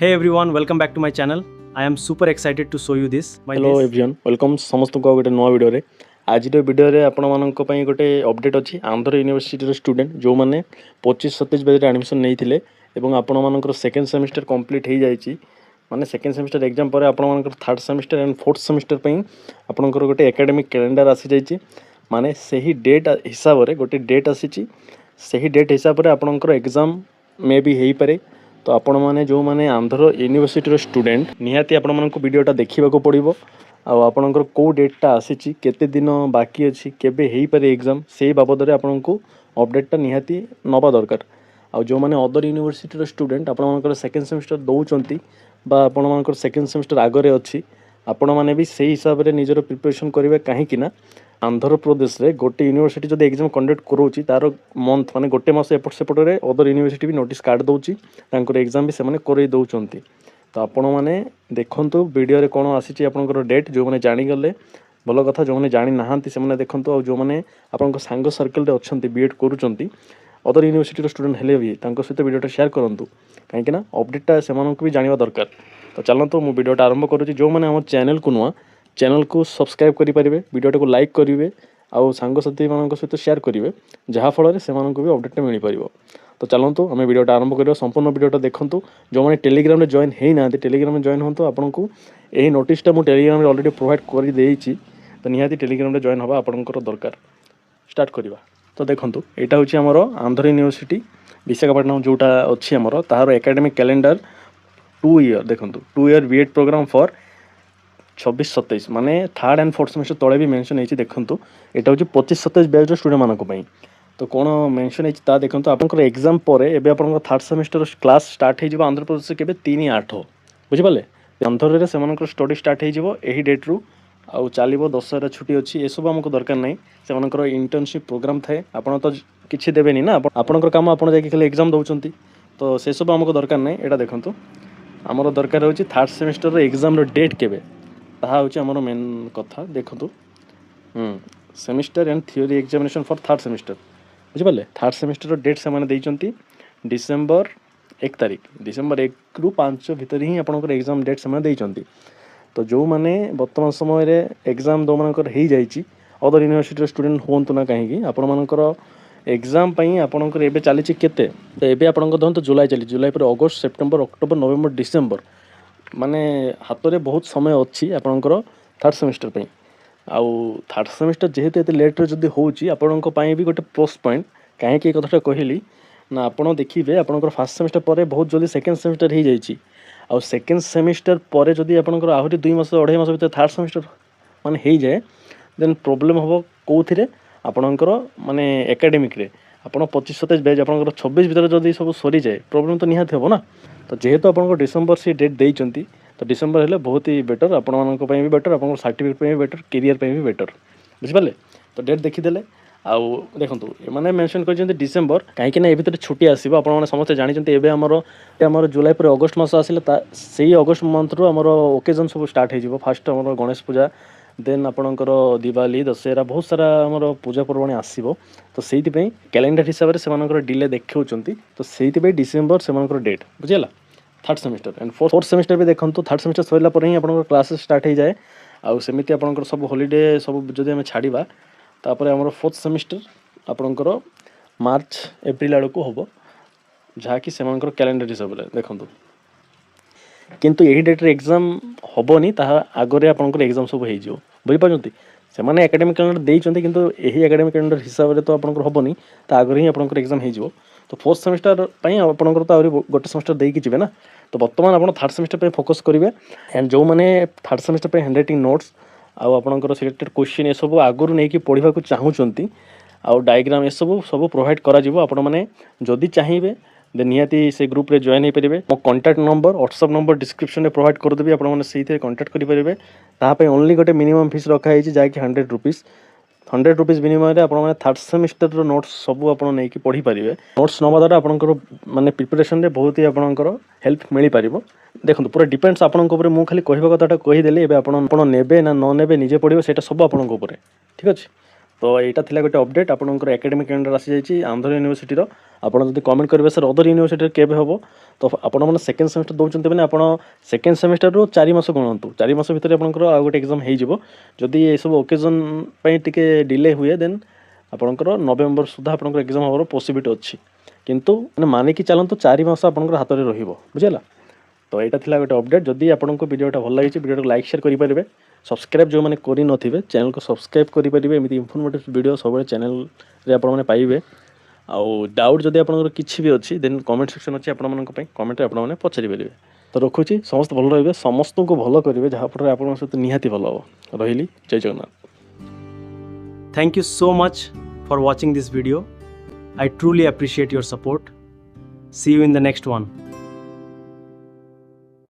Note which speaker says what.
Speaker 1: Hey everyone, welcome back to my channel. I am super excited to show you this.
Speaker 2: Hello everyone welcome समस्त को गोटे नुआ video रे आज video आपण मानक पई गोटे अपडेट अछि आंध्र यूनिवर्सिटी रो स्टूडेंट जो माने 25-27 बैच रे एडमिशन नै थिले एवं आपण मानकर सेकंड सेमेस्टर कंप्लीट हो जाइछि माने सेकंड सेमेस्टर एग्जाम पर आपण मानकर third semester and fourth semester पई आपनकर गोटे एकेडमिक कैलेंडर आसी जाइछि माने सही डेट हिसाब रे गोटे डेट आसीछि सही डेट हिसाब रे आपनकर एग्जाम मे भी हेई पारे तो आपण मैंने जो मैंने आंध्र यूनिवर्सिटी स्टूडेंट निहाती आपण मानक वीडियोटा देखा पड़ो आपणकर कौ डेटा आसी केते दिन बाकी अच्छी केबे हेई पारे एग्जाम से बाबद में आपन को अपडेटा निहाती नवा दरकार आ जो मैंने अदर यूनिवर्सिटी स्टूडेंट आपण मानकर सेकेंड सेमेस्टर दौरान बा आपण मानकर सेकेंड सेमेस्टर आगे अच्छी आपण मैंने भी से हिसाब से निजर प्रिपरेशन करेंगे कहीं आंध्र प्रदेश रे गोटे यूनिवर्सिटी जब एग्जाम कंडक्ट करोची तार मंथ माने गोटे मास एपट सेपटे अदर यूनिवर्सिटी भी नोटिस कार्ड दौची एग्जाम भी से करे दौरान तो आपण मैंने देखु वीडियो कौन आसी आपंकर डेट जो मैंने जानीगले भल कथा जो मैंने जानी ना से देखु और जो मैंने आप सांग सर्कल अच्छा बीएड करुँच अदर यूनिवर्सिटी स्टूडेंट हेले भी सहित वीडियोटा शेयर करूँ कहीं अपडेटा से भी जानवा दरकार तो चलते मुझे वीडियोटा आरंभ करुँच जो मैंने आम चैनल को नुआ चैनल को सब्सक्राइब करेंगे वीडियोटा को लाइक करेंगे आउ सांगसाथी मान सहित शेयर करेंगे जहाँफल से भी अपडेट मिल पार तो चलतु आम वीडियोटा आरंभ करिया संपूर्ण वीडियोटा देखूँ जो मैंने टेलीग्राम में जॉइन होना टेलीग्राम में जॉइन हूँ आपको यही नोटिसटा मुझे टेलीग्राम में ऑलरेडी प्रोवाइड कर तो निहाती टेलीग्राम में जॉइन हवा आपंकर दरकार स्टार्ट करवा तो देखूँ यहाँ हूँ आमर आंध्र यूनिवर्सिटी विशाखापट्टनम जोटा अच्छी आमर तार एकेडमिक कैलेंडर 2 ईयर देखूँ 2 ईयर बीएड प्रोग्राम फॉर 26-27 माने थर्ड एंड फोर्थ सेमेस्टर तले भी मेंशन होती देखूँ यहाँ हूँ 25-27 बैच स्टूडेंट मानी तो कौन मेंशन होता देखो आप एग्जाम पर एवं आप थर्ड सेमेस्टर क्लास स्टार्ट हो आंध्र प्रदेश के 3-8 बुझिपारे आंध्र से स्टडी स्टार्ट हो डेट रु आउ चलो दशहरा छुट्टी अच्छी ये सब आमको दरकार नहीं से इंटर्नशिप प्रोग्राम थाए आपड़ तो किसी देवे ना आपंकर कम आप खाली एग्जाम दौरान तो से सब आमको दरकार नहीं यहाँ देखूँ आमर दरकार हो थर्ड सेमेस्टर एग्जाम डेट केवे ताहा हूँ आमर मेन कथा देखूँ semester end theory examination for third semester बुझिपारे थर्ड सेमेस्टर डेट से डिसेम्बर 1 तारीख डिसेम्बर 1 रु 5 भितर ही आपंकर एग्जाम डेट से तो जो मैंने बर्तमान समय एग्जाम दो मानकर हो जाइए अदर यूनिवर्सिटी स्टूडेंट हूँ ना कहीं आपंकर एग्जाम आपंकर एवं चली केते तो ये आपंकर धरते जुलाई चली जुलाई पर अगस्त सेप्टेम्बर अक्टोबर नवेम्बर डिसेम्बर माने हाथ में बहुत समय अच्छी आपंकर थर्ड सेमेस्टर पे आउ थर्ड सेमेस्टर जेहेतु एत लेट्रे जब होपाई भी गोटे प्लस पॉइंट कहीं कथा कहली ना आपड़ देखिए आपंकर फर्स्ट सेमेस्टर पर बहुत जल्दी सेकेंड सेमेस्टर हो जाइए आउ सेकेंड सेमेस्टर पर जदि आपंकर आहरी 2 मास 2.5 मास भर थर्ड सेमेस्टर माने हो जाए देन प्रोब्लेम हम कौन आपणकर माने एकेडमिक रे आपड़ 25-27 बैच आपंकर 26 भितर जब सब सरी जाए प्रोब्लेम तो निहाती हम ना तो जेहेतु आपंकर डिसेम्बर से डेट देइचंती तो डिसेम्बर हेल्ले बहुत ही बेटर आपण भी बेटर आप सर्टिफिकेट भी बेटर कैरियर भी बेटर बुझिपारे तो डेट देखीदे आउ देखूँ मैंने मेंशन कर डिसेम्बर कहीं ए भर छुट्टी आसो आप समस्त जानते आमर जुलाई पर अगस्त मास आसिले से अगस्त मंथ रू आमर ओकेजन सब स्टार्ट हो फास्ट आम गणेश पूजा देन आपणकर दिवाली दशहरा बहुत सारा आमर पूजा पर्वाणी आसो तो से कैलेंडर हिसाब से डिले देखा तो से डिसेम्बर से डेट बुझीगला third semester and fourth semester भी देखो थर्ड सेमेस्टर सरला पर ही आपंकर क्लासेस स्टार्ट हो जाए आउ सेमती आपंकर सब हॉलीडे सब जब आम छाड़ा तापर आमर फोर्थ सेमेस्टर आपंकर मार्च एप्रिल आड़ को हम जहाँकि से कैलेंडर हिसाब से देखूँ किंतु यही डेट रे एग्जाम हेनी आगे आपंकर एग्जाम सब हो बुझीपार्टी से एकेडमिक कैलेंडर देते कि यही एकेडमिक कैलेंडर हिसाब से तो आपंकर हेनी आगे ही आपंकर एग्जाम हो तो फोर्थ सेमेस्टर आपंकर तो आहरी गोटे सेमेस्टर देकी जी ना तो बर्तमान आप थर्ड सेमेस्टर पे फोकस करेंगे एंड जो मैंने थर्ड सेमेस्टर पे हैंड राइटिंग नोट्स आउ आपंकर सिलेक्टेड क्वेश्चन ये सब आगुरी नहीं पढ़ा चाहूँगी आउ डायग्राम ये सब प्रोवाइड करा जदि चाहिए देन निहाती से ग्रुप रे जॉइन हो पारे मो contact number WhatsApp number description में प्रोवाइड करदेवी आपने कॉन्टैक्ट करेंगे ताप ओनली गोटे मिनिमम फीस रखाई जैकि 100 रुपीज विनिमय आप थर्ड सेमेस्टर नोट्स सब आप पढ़ी पारे नोट्स नवा द्वारा आपंकर माने प्रिपरेशन बहुत ही आपंकर हेल्प मिल पार देखो पूरा डिपेंड्स आपंकर मुझे खाली कहवा कथा कहीदेली आप ने ना न ने निजे पढ़े से सब आपंकर ठीक अच्छे तो यहाँ थिला गोटे अपडेट आपंकर एकेडमिक कैलेंडर आसी जाइए आंध्र यूनिवर्सिटी आप जब कमेंट करेंगे सर अदर यूनिवर्सिटी केवे हम तो आपण मैंने सेकेंड सेमेस्टर दौरान मैंने आप सेकेंड सेमेस्टर रू 4 मास गणतु 4 मास भितर आपंकर आउ गोटे एग्जाम हो जदि ये सब ओकेजन टी डिले हुए देन आपंकर नवेम्बर सुधा आप एग्जाम हमार पॉसिबिलिटी अच्छी किंतु मानिकी चलतु 4 मास आपंकर हाथ में रुझेगा तो यहाँ थिला गोटे अपडेट जदि आपको वीडियोटा भल लगी वीडियो लाइक शेयर करेंगे सब्सक्राइब जो मैंने करें चैनल को सब्सक्राइब करेंगे एमती इनफॉर्मेटिव वीडियो सब चैनल रे आपने पाइबे आउ डाउट जदि आपंकर किसी भी अच्छी देन कमेंट सेक्शन अच्छी आपंप कमेंट आपने पचारि पारे तो रखुची समस्त भल रे समस्त को भल करेंगे जहाँफल आप सहित निहाती भल हम रही जय Jagannath.
Speaker 1: Thank you so much for watching this video. I truly appreciate your support. See you in the next one.